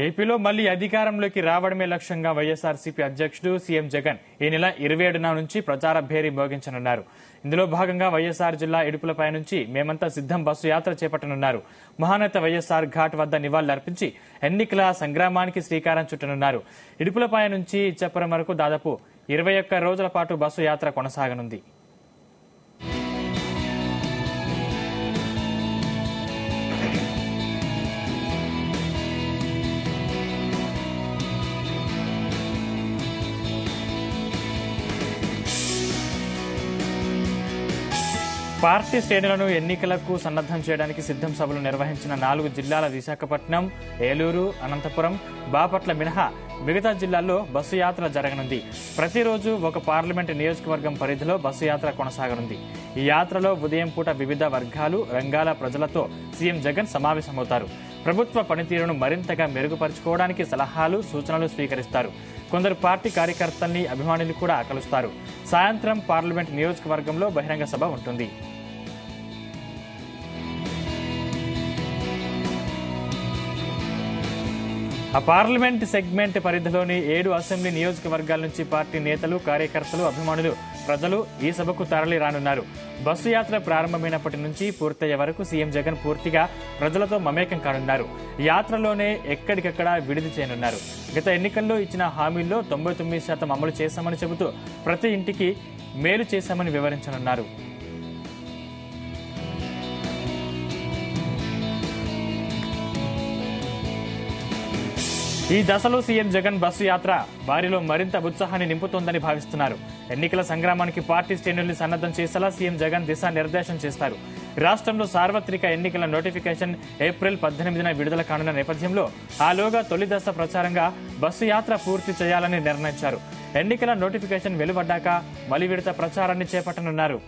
ఏపీలో మళ్లీ అధికారంలోకి రావడమే లక్ష్యంగా వైఎస్ఆర్సీపీ అధ్యక్షుడు సీఎం జగన్ ఈ నెల 27న నుంచి ప్రచార భేరీ మోగించనున్నారు. ఇందులో భాగంగా వైఎస్ఆర్ జిల్లా ఇడుపులపై నుంచి మేమంతా సిద్ధం బస్సు యాత్ర చేపట్టనున్నారు. మహానేత వైఎస్ఆర్ ఘాట్ వద్ద నివాళులర్పించి ఎన్నికల సంగ్రామానికి శ్రీకారం చుట్టనున్నారు. ఇడుపులపై నుంచి ఇచ్చాపురం వరకు దాదాపు 21 రోజుల పాటు బస్సు యాత్ర కొనసాగనుంది. పార్టీ శ్రేణులను ఎన్నికలకు సన్నద్దం చేయడానికి సిద్ధం సభలు నిర్వహించిన 4 జిల్లాల విశాఖపట్నం, ఏలూరు, అనంతపురం, బాపట్ల మినహా మిగతా జిల్లాల్లో బస్సు యాత్ర జరగనుంది. ప్రతిరోజు ఒక పార్లమెంటు నియోజకవర్గం పరిధిలో బస్సు యాత్ర కొనసాగనుంది. ఈ యాత్రలో ఉదయం పూట వివిధ వర్గాలు, రంగాల ప్రజలతో సీఎం జగన్ సమావేశమవుతారు. ప్రభుత్వ పనితీరును మరింతగా మెరుగుపరుచుకోవడానికి సలహాలు, సూచనలు స్వీకరిస్తారు. కొందరు పార్టీ కార్యకర్తల్ని, అభిమానులు కూడా కలుస్తారు. సాయంత్రం పార్లమెంట్ నియోజకవర్గంలో బహిరంగ సభ ఉంటుంది. ఆ పార్లమెంట్ సెగ్మెంట్ పరిధిలోని 7 అసెంబ్లీ నియోజకవర్గాల నుంచి పార్టీ నేతలు, కార్యకర్తలు, అభిమానులు, ప్రజలు ఈ సభకు తరలి రానున్నారు. బస్సు యాత్ర ప్రారంభమైనప్పటి నుంచి పూర్తయ్యే వరకు సీఎం జగన్ పూర్తిగా ప్రజలతో మమేకం కానున్నారు. యాత్రలోనే ఎక్కడికక్కడ విడిది చేయనున్నారు. గత ఎన్నికల్లో ఇచ్చిన హామీల్లో 99% అమలు చేశామని చెబుతూ ప్రతి ఇంటికి మేలు చేశామని వివరించనున్నారు. ఈ దశలో సీఎం జగన్ బస్సు యాత్ర వారిలో మరింత ఉత్సాహాన్ని నింపుతోందని భావిస్తున్నారు. ఎన్నికల సంగ్రామానికి పార్టీ శ్రేణుల్ని సన్నద్దం చేసేలా సీఎం జగన్ దిశానిర్దేశం చేస్తారు. రాష్ట్రంలో సార్వత్రిక ఎన్నికల నోటిఫికేషన్ ఏప్రిల్ 18న విడుదల కానున్న నేపథ్యంలో ఆలోగా తొలి దశ ప్రచారంగా బస్సు యాత్ర పూర్తి చేయాలని నిర్ణయించారు. ఎన్నికల నోటిఫికేషన్ వెలువడ్డాక మలి విడత ప్రచారాన్ని చేపట్టనున్నారు.